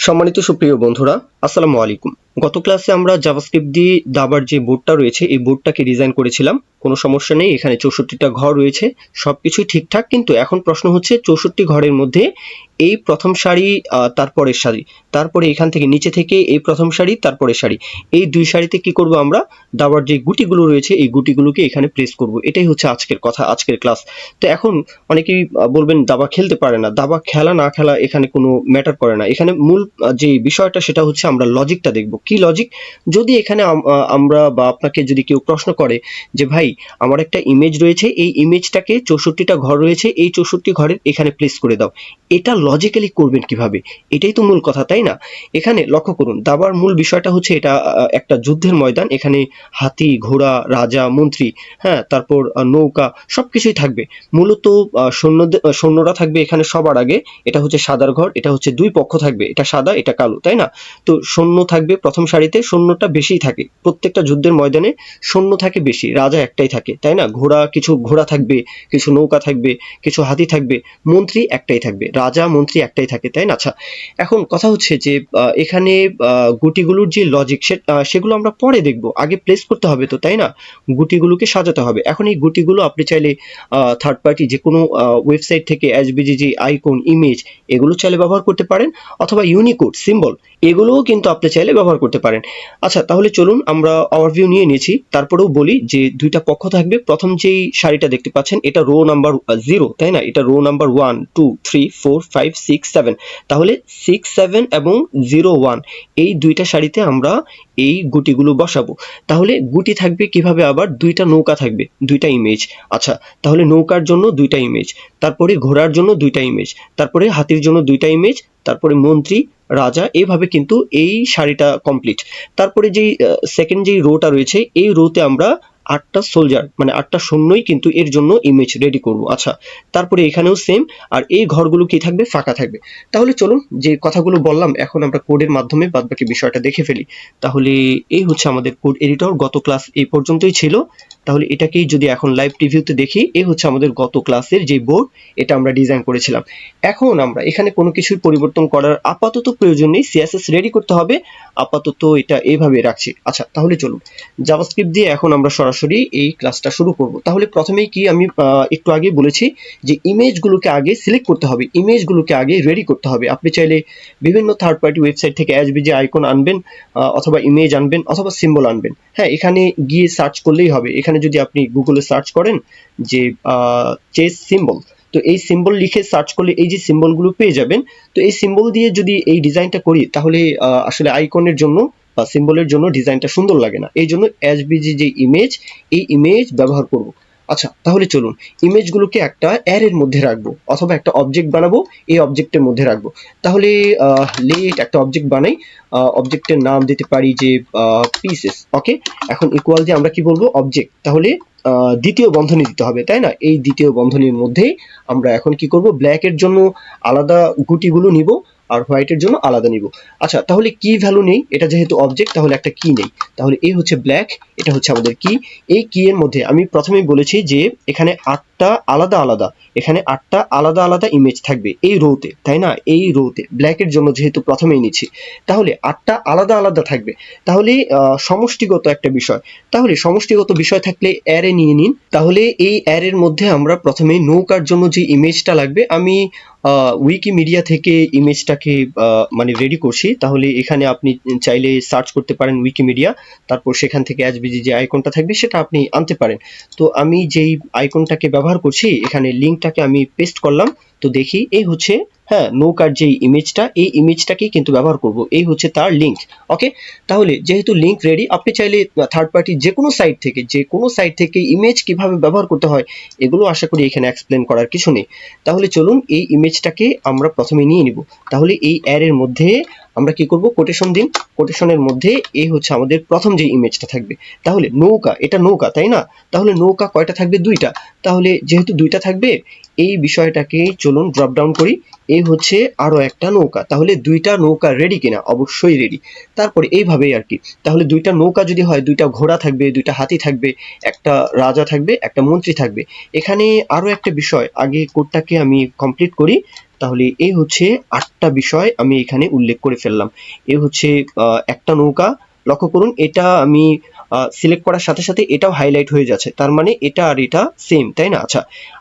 সম্মানিত সুপ্রিয় বন্ধুরা, আসসালামু আলাইকুম। গত ক্লাসে আমরা জাভাস্ক্রিপ্ট দিয়ে দাবার যে বোর্ডটা রয়েছে এই বোর্ডটাকে ডিজাইন করেছিলাম। কোনো সমস্যা নেই, এখানে 64টা ঘর রয়েছে, সবকিছুই ঠিকঠাক। কিন্তু এখন প্রশ্ন হচ্ছে 64 ঘরের মধ্যে এই প্রথম সারি, তারপরের সারি, তারপরে এখান থেকে নিচে থেকে এই প্রথম সারি, তারপরের সারি, এই দুই সারিতে কি করব আমরা, দাবার যে গুটিগুলো রয়েছে এই গুটিগুলোকে এখানে প্লেস করব। এটাই হচ্ছে আজকের কথা, আজকের ক্লাস। তো এখন অনেকেই বলবেন দাবা খেলতে পারে না। দাবা খেলা না খেলা এখানে কোনো ম্যাটার করে না। এখানে মূল যে বিষয়টা সেটা হচ্ছে আমরা লজিকটা দেখব। কি লজিক? যদি এখানে আমরা বা আপনাকে যদি কেউ প্রশ্ন করে যে ভাই আমার একটা ইমেজ রয়েছে, এই ইমেজটাকে 64টা ঘর রয়েছে, এই 64 ঘরের এখানে প্লেস করে দাও, এটা লজিক্যালি করবেন কিভাবে? এটাই তো মূল কথা, তাই না? এখানে লক্ষ্য করুন, দাবার মূল বিষয়টা হচ্ছে এটা একটা যুদ্ধের ময়দান। এখানে হাতি, ঘোড়া, রাজা, মন্ত্রী, হ্যাঁ, তারপর নৌকা, সবকিছুই থাকবে। মূলত সৈন্যরা থাকবে এখানে সবার আগে। এটা হচ্ছে সাদার ঘর, এটা হচ্ছে দুই পক্ষ থাকবে, এটা সাদা এটা কালো, তাই না? তো সৈন্য থাকবে প্রথম সারিতে, সৈন্যটা বেশিই থাকে প্রত্যেকটা যুদ্ধের ময়দানে, সৈন্য থাকে বেশি, রাজা একটাই থাকে, তাই না? কিছু ঘোড়া থাকবে, কিছু নৌকা থাকবে, কিছু হাতি থাকবে, মন্ত্রী একটাই থাকবে, রাজা মন্ত্রী একটাই থাকে, তাই না? আচ্ছা, এখন কথা হচ্ছে যে এখানে গুটিগুলোর যে লজিক সেগুলো আমরা পরে দেখব, আগে প্লেস করতে হবে তো, তাই না? গুটিগুলোকে সাজাতে হবে। এখন এই গুটিগুলো আপনি চাইলে থার্ড পার্টি যে কোনো ওয়েবসাইট থেকে এসভিজিজি, আইকন, ইমেজ, এগুলো চাইলে ব্যবহার করতে পারেন, অথবা ইউনিকোড সিম্বল এগুলোও কিন্তু আপনি চাইলে ব্যবহার করতে পারেন। আচ্ছা, তাহলে চলুন আমরা ওভারভিউ নিয়ে নিয়েছি, তারপরেও বলি যে দুইটা পক্ষ থাকবে। প্রথম যেই সারিটা দেখতে পাচ্ছেন এটা রো নাম্বার 0, তাই না? এটা রো নাম্বার 1 2 3 4 5 6 7, তাহলে 6 7 এবং 0 1 এই দুইটা সারিতে আমরা এই গুটিগুলো বসাবো। তাহলে গুটি থাকবে কিভাবে? আবার দুইটা নৌকা থাকবে, দুইটা ইমেজ। আচ্ছা, তাহলে নৌকার জন্য দুইটা ইমেজ, তারপরে ঘোড়ার জন্য দুইটা ইমেজ, তারপরে হাতির জন্য দুইটা ইমেজ, তারপরে মন্ত্রী, রাজা, এভাবে কিন্তু এই সারিটা কমপ্লিট। তারপরে যেই সেকেন্ড যেই রোটা রয়েছে এই রোতে আমরা 8টা সোলজার মানে 8টা সৈন্যই কিন্তু এর জন্য ইমেজ রেডি করব। আচ্ছা, তারপরে এখানেও সেম, আর এই ঘরগুলো কি থাকবে? ফাঁকা থাকবে। তাহলে চলুন যে কথাগুলো বললাম এখন আমরা কোডের মাধ্যমে বাদবাকি বিষয়টা দেখে ফেলি। তাহলে এই হচ্ছে আমাদের কোড এডিটর। গত ক্লাস এই পর্যন্তই ছিল। তাহলে এটাকেই যদি এখন লাইভ প্রিভিউতে দেখি, এই হচ্ছে আমাদের গত ক্লাসের যে বোর্ড, এটা আমরা ডিজাইন করেছিলাম। এখন আমরা এখানে কোনো কিছুই পরিবর্তন করার আপাতত প্রয়োজন নেই, সিএসএস রেডি করতে হবে, আপাতত এটা এইভাবে রাখছি। আচ্ছা, তাহলে চলুন জাভাস্ক্রিপ্ট দিয়ে এখন আমরা সরাসরি এই ক্লাসটা শুরু করব। তাহলে প্রথমেই কি আমি একটু আগে বলেছি যে ইমেজগুলোকে আগে সিলেক্ট করতে হবে, ইমেজগুলোকে আগে রেডি করতে হবে। আপনি চাইলে বিভিন্ন থার্ড পার্টি ওয়েবসাইট থেকে এসভিজি আইকন আনবেন, অথবা ইমেজ আনবেন, অথবা সিম্বল আনবেন। হ্যাঁ, এখানে গিয়ে সার্চ করলেই হবে। এখানে যদি আপনি গুগলে সার্চ করেন যে চেস সিম্বল, তো এই সিম্বল লিখে সার্চ করলে এই যে সিম্বলগুলো পেয়ে যাবেন। তো এই সিম্বল দিয়ে যদি এই ডিজাইনটা করি তাহলে আসলে আইকনের জন্য বা সিম্বলের জন্য ডিজাইনটা সুন্দর লাগে না, এই জন্য এসভিজি যে ইমেজ, এই ইমেজ ব্যবহার করব। আচ্ছা, তাহলে চলুন ইমেজগুলোকে একটা অ্যারের মধ্যে রাখবো, অথবা একটা অবজেক্ট বানাবো, এই অবজেক্টের মধ্যে রাখবো। তাহলে লেট একটা অবজেক্ট বানাই, অবজেক্টের নাম দিতে পারি যে পিসেস। ওকে, এখন ইকুয়াল দিয়ে আমরা কি বলবো? অবজেক্ট। তাহলে দ্বিতীয় বন্ধনী দিতে হবে, তাই না? এই দ্বিতীয় বন্ধনীর মধ্যে আমরা এখন কি করব? ব্ল্যাকের জন্য আলাদা গুটিগুলো নিব, আর হোয়াইটের জন্য আলাদা নিব। আচ্ছা, তাহলে কি ভ্যালু নেই? এটা যেহেতু অবজেক্ট তাহলে একটা কি নেই। তাহলে এই হচ্ছে ব্ল্যাক, এটা হচ্ছে আমাদের কি। এই কি এর মধ্যে আমি প্রথমেই বলেছি যে এখানে 8টা আলাদা আলাদা, এখানে 8টা আলাদা আলাদা ইমেজ থাকবে এই রোতে, তাই না? এই রোতে ব্ল্যাকের জন্য যেহেতু প্রথমেই নিচ্ছি, তাহলে 8টা আলাদা আলাদা থাকবে। তাহলে সমষ্টিগত একটা বিষয়, তাহলে সমষ্টিগত বিষয় থাকলে অ্যারে নিয়ে নিন। তাহলে এই অ্যারের মধ্যে আমরা প্রথমে নৌকার জন্য যে ইমেজটা লাগবে, আমি উইকিমিডিয়া থেকে ইমেজটাকে মানে রেডি করছি। তাহলে এখানে আপনি চাইলে সার্চ করতে পারেন উইকিমিডিয়া, তারপর সেখান থেকে এসভিজি যে আইকনটা থাকবে সেটা আপনি আনতে পারেন। তো আমি যেই আইকনটাকে ব্যবহার করছি এখানে লিঙ্কটাকে আমি পেস্ট করলাম। তো দেখি এই হচ্ছে, হ্যাঁ, নৌকার যেই ইমেজটা, এই ইমেজটাকেই কিন্তু ব্যবহার করব, এই হচ্ছে তার লিঙ্ক। ওকে, তাহলে যেহেতু লিঙ্ক রেডি, আপনি চাইলে থার্ড পার্টি যে কোনো সাইট থেকে ইমেজ কিভাবে ব্যবহার করতে হয় এগুলো আশা করি এখানে এক্সপ্লেন করার কিছু নেই। তাহলে চলুন এই ইমেজটাকে আমরা প্রথমে নিয়ে নিব। তাহলে এই অ্যারের মধ্যে আমরা কি করব? কোটেশন দিন। কোটেশনের মধ্যে এই হচ্ছে আমাদের প্রথম যে ইমেজটা থাকবে। তাহলে নৌকা, এটা নৌকা, তাই না? তাহলে নৌকা কয়টা থাকবে? দুইটা। তাহলে যেহেতু দুইটা থাকবে, এই বিষয়টাকে চলুন ড্রপ ডাউন করি। এই হচ্ছে আরো একটা নৌকা। তাহলে দুইটা নৌকা রেডি কিনা? অবশ্যই রেডি। তারপরে এইভাবেই আর কি। তাহলে দুইটা নৌকা যদি হয়, দুইটা ঘোড়া থাকবে, দুইটা হাতি থাকবে, একটা রাজা থাকবে, একটা মন্ত্রী থাকবে। এখানে আরো একটা বিষয়, আগে কোডটাকে আমি কমপ্লিট করি, তাহলে এই হচ্ছে 8টা বিষয় আমি এখানে উল্লেখ করে ফেললাম। এ হচ্ছে একটা নৌকা, লক্ষ্য করুন এটা আমি সিলেক্ট করার সাথে সাথে এটাও হাইলাইট হয়ে যাচ্ছে, তার মানে এটা আর এটা সেম, তাই না? আচ্ছা,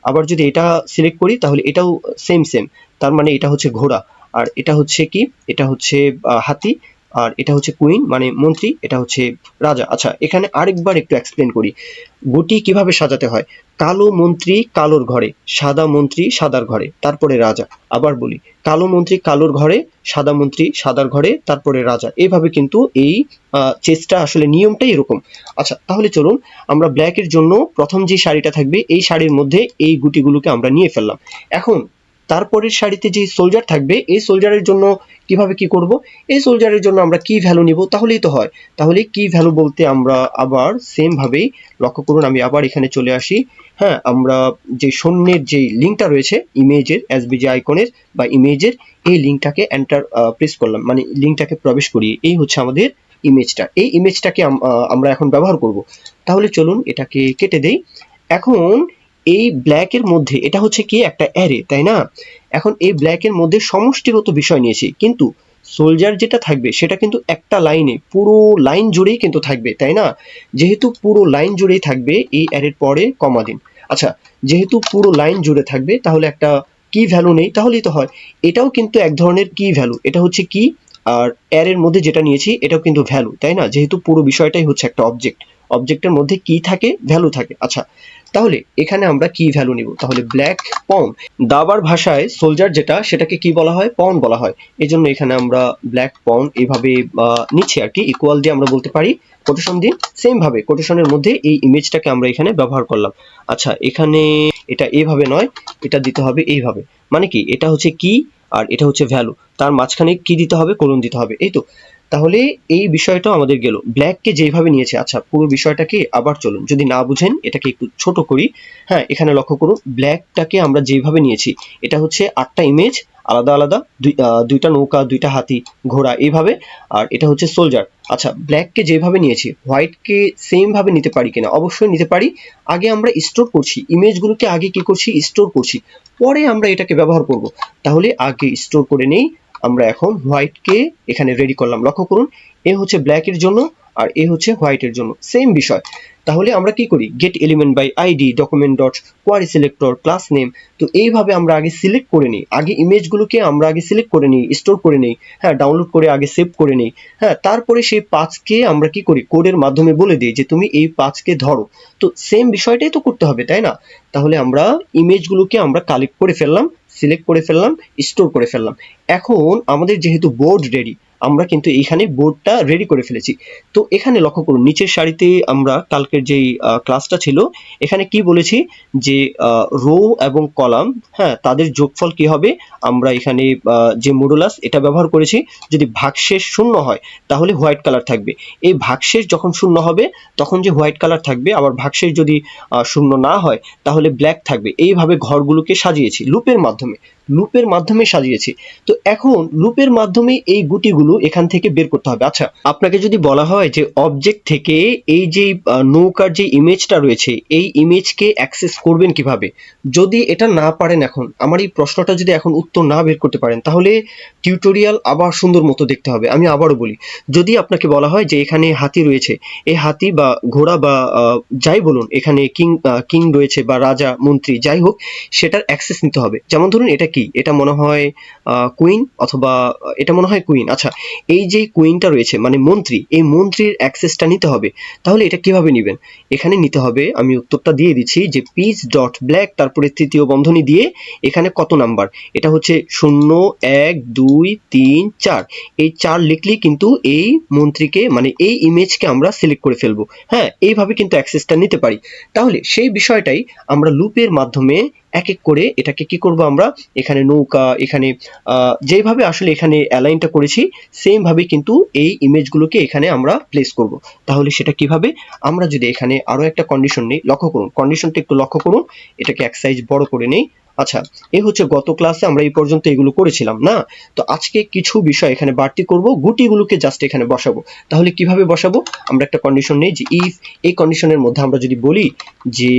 আবার যদি এটা সিলেক্ট করি তাহলে এটাও সেম সেম, তার মানে এটা হচ্ছে ঘোড়া, আর এটা হচ্ছে কি, এটা হচ্ছে হাতি, আর এটা হচ্ছে কুইন মানে মন্ত্রী, এটা হচ্ছে রাজা। আচ্ছা, এখানে আরেকবার একটু এক্সপ্লেন করি গুটি কিভাবে সাজাতে হয়। কালো মন্ত্রী কালোর ঘরে, সাদা মন্ত্রী সাদার ঘরে, তারপরে রাজা। আবার বলি, কালো মন্ত্রী কালোর ঘরে, সাদা মন্ত্রী সাদার ঘরে, তারপরে রাজা। এইভাবে কিন্তু এই চেসটা আসলে নিয়মটাই এরকম। আচ্ছা, তাহলে চলুন আমরা ব্ল্যাকের জন্য প্রথম যে শাড়িটা থাকবে এই শাড়ির মধ্যে এই গুটিগুলোকে আমরা নিয়ে ফেললাম। এখন তারপরের সারিতে যে সোলজার থাকবে এই সোলজারের জন্য কিভাবে কি করব, এই সোলজারের জন্য আমরা কি ভ্যালু নিব তাহলেই তো হয়। তাহলে কি ভ্যালু বলতে আমরা আবার সেম ভাবেই, লক্ষ্য করুন আমি আবার এখানে চলে আসি। হ্যাঁ, আমরা যে সৈন্যের যে লিঙ্কটা রয়েছে ইমেজের, এসবিজি আইকনের বা ইমেজের, এই লিঙ্কটাকে এন্টার প্রেস করলাম, মানে লিঙ্কটাকে প্রবেশ করিয়ে এই হচ্ছে আমাদের ইমেজটা। এই ইমেজটাকে আমরা এখন ব্যবহার করব। তাহলে চলুন এটাকে কেটে দেই। এখন এই ব্ল্যাকের মধ্যে এটা হচ্ছে কি একটা অ্যারে, তাই না? এখন এই ব্ল্যাকের মধ্যে সমষ্টিগত বিষয় নিয়েছি, কিন্তু সোলজার যেটা থাকবে সেটা কিন্তু একটা লাইনে পুরো লাইন জুড়েই কিন্তু থাকবে, তাই না? যেহেতু পুরো লাইন জুড়েই থাকবে এই অ্যারের পরে কমা দিন। আচ্ছা, যেহেতু পুরো লাইন জুড়ে থাকবে তাহলে একটা কি ভ্যালু নেই তাহলেই তো হয়। এটাও কিন্তু এক ধরনের কি ভ্যালু, এটা হচ্ছে কি, আর অ্যারের মধ্যে যেটা নিয়েছি এটাও কিন্তু ভ্যালু, তাই না? যেহেতু পুরো বিষয়টাই হচ্ছে একটা অবজেক্ট, অবজেক্টের মধ্যে কি থাকে, ভ্যালু থাকে। আচ্ছা, তাহলে এখানে আমরা কি ভ্যালু নিব, তাহলে ব্ল্যাক পন। দাবার ভাষায় সোলজার যেটা সেটাকে কি বলা হয়, পন বলা হয়। এই জন্য এখানে আমরা ব্ল্যাক পন এইভাবে নিচ্ছি আর কি, ইকুয়াল দিয়ে আমরা বলতে পারি, কোটেশন দিয়ে সেম ভাবে কোটেশনের মধ্যে এই ইমেজটাকে আমরা এখানে ব্যবহার করলাম। আচ্ছা, এখানে এটা এইভাবে নয়, এটা দিতে হবে এইভাবে, মানে কি এটা হচ্ছে কি আর এটা হচ্ছে ভ্যালু, তার মাঝখানে কি দিতে হবে, কোলন দিতে হবে, এই তো। তাহলে এই বিষয়টাও আমাদের গেল ব্ল্যাককে যেভাবে নিয়েছে। আচ্ছা, পুরো বিষয়টাকে আবার চলুন যদি না বুঝেন এটাকে একটু ছোট করি। হ্যাঁ, এখানে লক্ষ্য করুন ব্ল্যাকটাকে আমরা যেভাবে নিয়েছি এটা হচ্ছে 8টা ইমেজ আলাদা আলাদা, দুইটা নৌকা, দুইটা হাতি, ঘোড়া এইভাবে, আর এটা হচ্ছে সোলজার। আচ্ছা, ব্ল্যাককে যেভাবে নিয়েছি হোয়াইটকে সেম ভাবে নিতে পারি কিনা, অবশ্যই নিতে পারি। আগে আমরা স্টোর করছি ইমেজগুলোকে, আগে কি করছি স্টোর করছি, পরে আমরা এটাকে ব্যবহার করব। তাহলে আগে স্টোর করে নেই। আমরা এখন হোয়াইটকে এখানে রেডি করলাম, লক্ষ্য করুন এ হচ্ছে ব্ল্যাকের জন্য আর এ হচ্ছে হোয়াইটের জন্য, সেম বিষয়। তাহলে আমরা কি করি, get element by ID document dot query selector class name. তো এইভাবে আমরা আগে সিলেক্ট করে নিই, আগে ইমেজগুলোকে আমরা আগে সিলেক্ট করে নিই, স্টোর করে নিই, হ্যাঁ, ডাউনলোড করে আগে সেভ করে নিই। হ্যাঁ, তারপরে সেই পাথকে আমরা কি করি, কোডের মাধ্যমে বলে দিই যে তুমি এই পাথকে ধরো। তো সেম বিষয়টাই তো করতে হবে, তাই না? তাহলে আমরা ইমেজগুলোকে আমরা কালেক্ট করে ফেললাম, সিলেক্ট করে ফেললাম, স্টোর করে ফেললাম। এখন আমাদের যেহেতু বোর্ড রেডি, আমরা কিন্তু এইখানে বোর্ডটা রেডি করে ফেলেছি। তো এখানে লক্ষ্য করুন নিচের সারিতে আমরা কালকের যেই ক্লাসটা ছিল এখানে কি বলেছি যে রো এবং কলাম, হ্যাঁ, তাদের যোগফল কি হবে, আমরা এখানে যে মডুলাস এটা ব্যবহার করেছি। যদি ভাগশেষ শূন্য হয় তাহলে হোয়াইট কালার থাকবে, এই ভাগশেষ যখন শূন্য হবে তখন যে হোয়াইট কালার থাকবে, আবার ভাগশেষ যদি শূন্য না হয় তাহলে ব্ল্যাক থাকবে। এইভাবে ঘরগুলোকে সাজিয়েছি লুপের মাধ্যমে, লুপের মাধ্যমে সাজিয়েছি। তো এখন লুপের মাধ্যমে এই গুটিগুলো এখান থেকে বের করতে হবে। আচ্ছা, আপনাকে যদি বলা হয় যে অবজেক্ট থেকে এই যে নৌকার যে ইমেজটা রয়েছে এই ইমেজকে অ্যাক্সেস করবেন কিভাবে, যদি এটা না পারেন, এখন আমার এই প্রশ্নটা যদি এখন উত্তর না বের করতে পারেন তাহলে টিউটোরিয়াল আবার সুন্দর মতো দেখতে হবে। আমি আবারও বলি, যদি আপনাকে বলা হয় যে এখানে হাতি রয়েছে, এই হাতি বা ঘোড়া বা যাই বলুন, এখানে কিং রয়েছে বা রাজা মন্ত্রী যাই হোক, সেটার অ্যাক্সেস নিতে হবে। যেমন ধরুন এটা কি, এটা মনে হয় কুইন, অথবা এটা মনে হয় কুইন। আচ্ছা, এই যে কুইনটা রয়েছে মানে মন্ত্রী, এই মন্ত্রীর অ্যাক্সেসটা নিতে হবে। তাহলে এটা কিভাবে নেবেন, এখানে নিতে হবে, আমি উত্তরটা দিয়ে দিচ্ছি যে পিচ ডট ব্ল্যাক, তারপরে তৃতীয় বন্ধনী দিয়ে এখানে কত নাম্বার, এটা হচ্ছে 0 1 2 3 4, এই 4 লিখলেই কিন্তু এই মন্ত্রীকে মানে এই ইমেজকে আমরা সিলেক্ট করে ফেলবো। হ্যাঁ, এইভাবে কিন্তু অ্যাক্সেসটা নিতে পারি। তাহলে সেই বিষয়টাই আমরা লুপের মাধ্যমে এক এক করে এটাকে কি করব, আমরা এখানে নৌকা, এখানে যেভাবে আসলে এখানে অ্যালাইনটা করেছি সেম ভাবে কিন্তু এই ইমেজগুলোকে এখানে আমরা প্লেস করব। তাহলে সেটা কিভাবে, আমরা যদি এখানে আরো একটা কন্ডিশন নেই, লক্ষ্য করুন কন্ডিশনটা একটু লক্ষ্য করুন, এটাকে এক সাইজ বড় করে নেই, আচ্ছা, এই হচ্ছে গত ক্লাসে আমরা এই পর্যন্ত এগুলো করেছিলাম না? তো আজকে কিছু বিষয় এখানে বাড়তি করব, গুটিগুলোকে জাস্ট এখানে বসাবো। তাহলে কিভাবে বসাবো? আমরা একটা কন্ডিশন নেই যে ইফ, এই কন্ডিশনের মধ্যে আমরা যদি বলি যে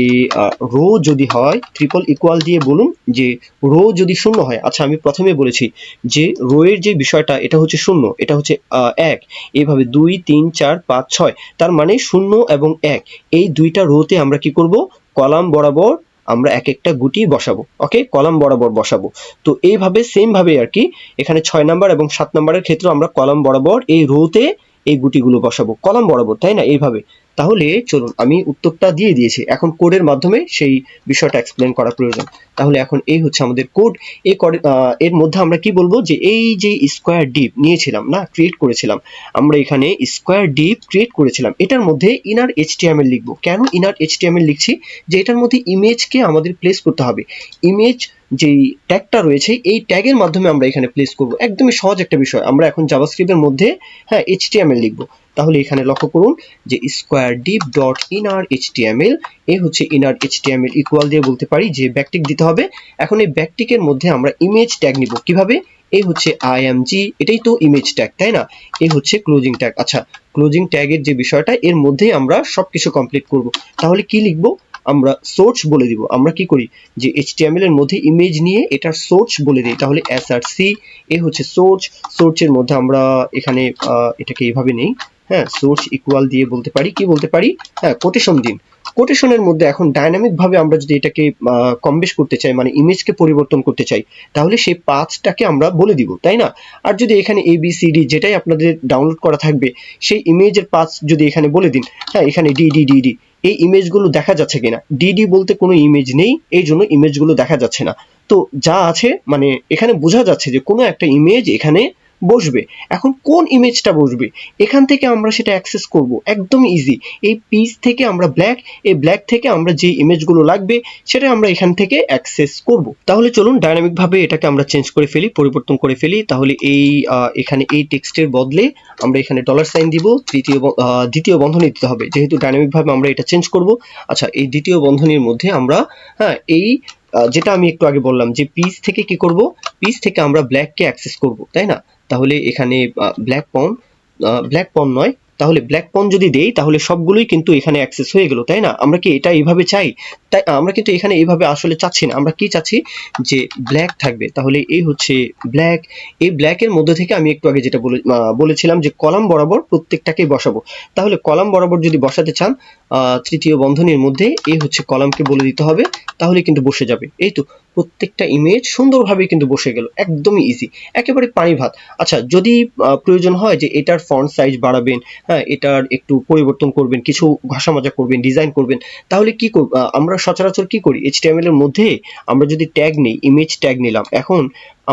রো যদি হয় ট্রিপল ইকুয়াল দিয়ে বলুন যে রো যদি শূন্য হয়। আচ্ছা, আমি প্রথমে বলেছি যে রো এর যে বিষয়টা এটা হচ্ছে শূন্য, এটা হচ্ছে 1, এইভাবে 2 3 4 5 6, তার মানে 0 এবং 1 এই দুইটা রোতে আমরা কি করব, কলাম বরাবর আমরা এক একটা গুটি বসাবো। ওকে, কলাম বরাবর বসাবো। তো এইভাবে সেম ভাবে আর কি এখানে 6 নাম্বার এবং 7 নাম্বারের ক্ষেত্রে আমরা কলাম বরাবর এই রোতে এই গুটিগুলো বসাবো কলাম বরাবর, তাই না? এইভাবে। তাহলে চলুন, আমি উত্তরটা দিয়ে দিয়েছি, এখন কোডের মাধ্যমে সেই বিষয়টা এক্সপ্লেন করা প্রয়োজন। তাহলে এখন এই হচ্ছে আমাদের কোড। এই কোড, এর মধ্যে আমরা কি বলবো যে এই যে স্কোয়ার ডিপ নিয়েছিলাম না, ক্রিয়েট করেছিলাম, আমরা এখানে স্কোয়ার ডিপ ক্রিয়েট করেছিলাম, এটার মধ্যে ইনার এইচটিএমএল লিখবো। কেন ইনার এইচটিএমএল লিখছি? যে এটার মধ্যে ইমেজকে আমাদের প্লেস করতে হবে। ইমেজ যেই ট্যাগটা রয়েছে এই ট্যাগের মাধ্যমে আমরা এখানে প্লেস করব। একদমই সহজ একটা বিষয়। আমরা এখন জাভাস্ক্রিপ্টের মধ্যে হ্যাঁ এইচটিএমএল লিখবো। তাহলে এখানে লক্ষ্য করুন যে square deep dot inner HTML, এই হচ্ছে ইনার এইচটিএমএল ইকুয়াল দিয়ে বলতে পারি যে ব্যাকটিক দিতে হবে। এখন এই ব্যাকটিকের মধ্যে আমরা ইমেজ ট্যাগ নিব। কিভাবে? এই হচ্ছে আইএমজি, এটাই তো ইমেজ ট্যাগ, তাই না? এই হচ্ছে ক্লোজিং ট্যাগ। আচ্ছা, ক্লোজিং ট্যাগের যে বিষয়টা এর মধ্যেই আমরা সবকিছু কমপ্লিট করব। তাহলে কি লিখবো? আমরা সোর্স বলে দিব। আমরা কি করি যে এইচটিএমএল এর মধ্যে ইমেজ নিয়ে এটার সোর্স বলে দিই। তাহলে এসআরসি, এই হচ্ছে সোর্স। সোর্সের মধ্যে আমরা এখানে এটাকে এইভাবে নেই, হ্যাঁ, সোর্স ইকুয়াল দিয়ে বলতে পারি, কি বলতে পারি, হ্যাঁ, কোটেশন দিন। কোটেশনের মধ্যে এখন ডাইনামিক ভাবে আমরা যদি এটাকে কম বেশ করতে চাই, মানে ইমেজকে পরিবর্তন করতে চাই, তাহলে সেই পাথটাকে আমরা বলে দিব, তাই না? আর যদি এখানে এবিসিডি যেটাই আপনাদের ডাউনলোড করা থাকবে সেই ইমেজের পাথ যদি এখানে বলে দিন, হ্যাঁ, এখানে ডিডি, এই ইমেজগুলো দেখা যাচ্ছে কিনা? ডিডি বলতে কোনো ইমেজ নেই, এই জন্য ইমেজগুলো দেখা যাচ্ছে না। তো যা আছে মানে এখানে বোঝা যাচ্ছে যে কোনো একটা ইমেজ এখানে বসবে। এখন কোন ইমেজটা বসবে এখান থেকে আমরা সেটা অ্যাক্সেস করব, একদম ইজি। এই পিস থেকে আমরা ব্ল্যাক, এই ব্ল্যাক থেকে আমরা যে ইমেজগুলো লাগবে সেটা আমরা এখান থেকে অ্যাক্সেস করব। তাহলে চলুন ডাইনামিক ভাবে এটাকে আমরা চেঞ্জ করে ফেলি, পরিবর্তন করে ফেলি। তাহলে এই এখানে এই টেক্সটের বদলে আমরা এখানে ডলার সাইন দিব, দ্বিতীয় বন্ধনী দিতে হবে, যেহেতু ডাইনামিক ভাবে আমরা এটা চেঞ্জ করব। আচ্ছা, এই দ্বিতীয় বন্ধনীর মধ্যে আমরা হ্যাঁ এই যেটা আমি একটু আগে বললাম যে পিস থেকে কি করব, পিস থেকে আমরা ব্ল্যাককে অ্যাক্সেস করব, তাই না? তাহলে এখানে ব্ল্যাক পন নয়, তাহলে ব্ল্যাক পন যদি দেই তাহলে সবগুলোই কিন্তু এখানে অ্যাক্সেস হয়ে গেল, তাই না? আমরা কি এটা এইভাবে চাই? তাই আমরা কিন্তু এখানে এইভাবে আসলে চাচ্ছি না, আমরা কি চাচ্ছি যে ব্ল্যাক থাকবে। তাহলে এই হচ্ছে ব্ল্যাক। এই ব্ল্যাকের মধ্যে থেকে আমি একটু আগে যেটা বলেছিলাম যে কলাম বরাবর প্রত্যেকটাকে বসাবো। তাহলে কলাম বরাবর যদি বসাতে চান তৃতীয় বন্ধনীর মধ্যে এই হচ্ছে কলামকে বলে দিতে হবে, তাহলে কিন্তু বসে যাবে। এই তো প্রত্যেকটা ইমেজ সুন্দরভাবে কিন্তু বসে গেল, একদমই ইজি, একেবারে পানি ভাত। আচ্ছা, যদি প্রয়োজন হয় যে এটার ফন্ট সাইজ বাড়াবেন, হ্যাঁ, এটার একটু পরিবর্তন করবেন, কিছু ঘষা মাজা করবেন, ডিজাইন করবেন, তাহলে কি করব? আমরা সচরাচর কি করি এইচটিএমএল এর মধ্যে আমরা যদি ট্যাগ নেই, ইমেজ ট্যাগ নিলাম, এখন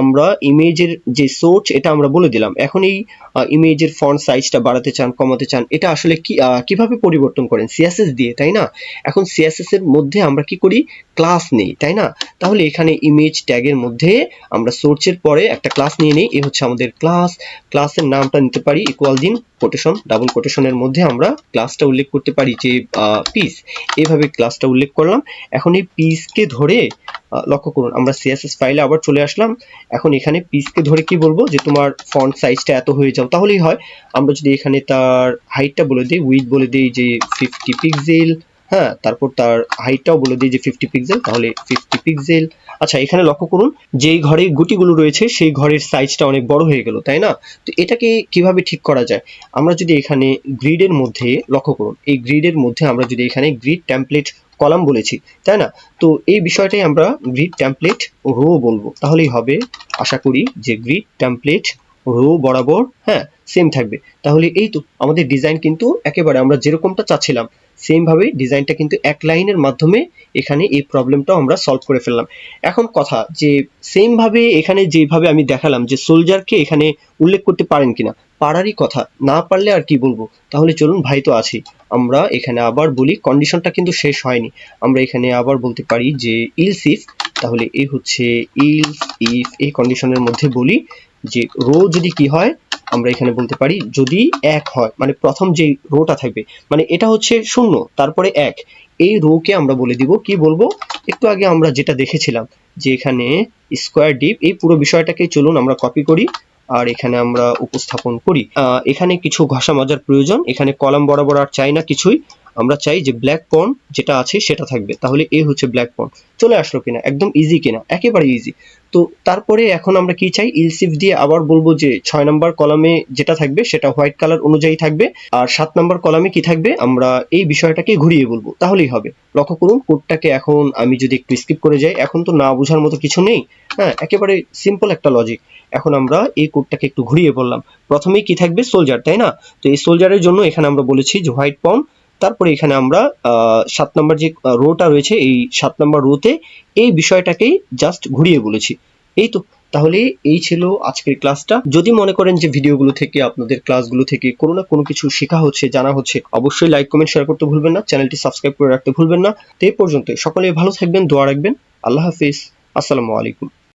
আমরা ইমেজের যে সোর্স এটা আমরা বলে দিলাম। এখন এই ইমেজের ফন্ট সাইজটা বাড়াতে চান, কমাতে চান, এটা আসলে কিভাবে পরিবর্তন করেন? সিএসএস দিয়ে, তাই না? এখন সিএসএস এর মধ্যে আমরা কি করি? ক্লাস নেই, তাই না? তাহলে এখানে ইমেজ ট্যাগের মধ্যে আমরা সোর্সের পরে একটা ক্লাস নিয়ে নেই, এই হচ্ছে আমাদের ক্লাস। ক্লাসের নামটা নিতে পারি ইকুয়াল দিন কোটেশন, ডাবল কোটেশনের মধ্যে আমরা ক্লাসটা উল্লেখ করতে পারি যে পিস, এইভাবে ক্লাসটা উল্লেখ করলাম। এখন এই পিসকে ধরে লক্ষ্য করুন আমরা সিএসএস ফাইলে আবার চলে আসলাম। এখন এখানে পিসকে ধরে কি বলবো যে তোমার ফন্ট সাইজটা এত হয়ে যাও, তাহলেই হয়। আমরা যদি এখানে তার হাইটটা বলে দিই, উইডথ বলে দিই যে 50 পিক্সেল, হ্যাঁ, তারপর তার হাইটটাও বলে দিই যে 50 পিক্সেল, তাহলে 50 পিক্সেল। আচ্ছা, এখানে লক্ষ্য করুন যেই ঘরে গুটিগুলো রয়েছে সেই ঘরের সাইজটা অনেক বড় হয়ে গেল, তাই না? তো এটাকে কিভাবে ঠিক করা যায়? আমরা যদি এখানে গ্রিডের মধ্যে লক্ষ্য করুন, এই গ্রিডের মধ্যে আমরা যদি এখানে গ্রিড টেমপ্লেট কলাম বলেছি, তাই না? তো এই বিষয়টাই আমরা গ্রিড টেমপ্লেট রো বলবো, তাহলেই হবে। আশা করি যে গ্রিড টেমপ্লেট রো বরাবর হ্যাঁ সেম থাকবে। তাহলে এই তো আমাদের ডিজাইন কিন্তু একেবারে আমরা যেরকমটা চাচ্ছিলাম সেম ভাবে ডিজাইনটা কিন্তু এক লাইনের মাধ্যমে এখানে এই প্রবলেমটাও আমরা সলভ করে ফেললাম। এখন কথা যে সেম ভাবে এখানে যেভাবে আমি দেখালাম যে সোলজারকে এখানে উল্লেখ করতে পারেন কিনা, পারারই কথা, না পারলে আর কি বলবো। তাহলে চলুন, ভাই তো আছি, আমরা এখানে আবার বলি, কন্ডিশনটা কিন্তু শেষ হয়নি। আমরা এখানে আবার বলতে পারি যে ইলস ইফ, তাহলে এই হচ্ছে ইলস ইফ, এই কন্ডিশনের মধ্যে বলি যে রো যদি কি হয়, আমরা এখানে বলতে পারি যদি 1 হয়, মানে প্রথম যে রোটা থাকবে, মানে এটা হচ্ছে 0 তারপরে 1, এই রো কে আমরা বলে দিব কি বলবো, একটু আগে আমরা যেটা দেখেছিলাম যে এখানে স্কোয়ার ডিপ, এই পুরো বিষয়টাকে চলুন আমরা কপি করি আর এখানে আমরা উপস্থাপন করি। এখানে কিছু ঘষা মাজার প্রয়োজন, এখানে কলাম বরাবর আর চাই না কিছুই, আমরা চাই যে ব্ল্যাক পন যেটা আছে সেটা থাকবে, তাহলে এ হচ্ছে ব্ল্যাক পন। চলে আসলো কিনা, একদম ইজি কিনা, একেবারে ইজি। তো তারপরে এখন আমরা কি চাই, ইলসিফ দিয়ে আবার বলবো যে 6 নাম্বার কলামে যেটা থাকবে সেটা হোয়াইট কালার অনুযায়ী থাকবে, আর 7 নাম্বার কলামে কি থাকবে আমরা এই বিষয়টাকে ঘুরিয়ে বলবো, তাহলেই হবে। লক্ষ্য করুন কোডটাকে এখন আমি যদি একটু স্কিপ করে যাই, এখন তো না বোঝার মতো কিছু নেই, হ্যাঁ একেবারে সিম্পল একটা লজিক। এখন আমরা এই কোডটাকে একটু ঘুরিয়ে বললাম, প্রথমেই কি থাকবে সোলজার, তাই না? তো এই সোলজারের জন্য এখানে আমরা বলেছি যে হোয়াইট পন, তারপরে এখানে আমরা 7 নাম্বার যে রোটা রয়েছে এই 7 নাম্বার রোতে এই বিষয়টাকেই জাস্ট ঘুরিয়ে বলেছি, এই তো। তাহলে এই ছিল আজকের ক্লাসটা। যদি মনে করেন যে ভিডিওগুলো থেকে আপনাদের ক্লাসগুলো থেকে কোনো না কোনো কিছু শেখা হচ্ছে, জানা হচ্ছে, অবশ্যই লাইক কমেন্ট শেয়ার করতে ভুলবেন না, চ্যানেলটি সাবস্ক্রাইব করে রাখতে ভুলবেন না। তো এই পর্যন্ত সকলে ভালো থাকবেন, দোয়া রাখবেন। আল্লাহ হাফিজ, আসসালামু আলাইকুম।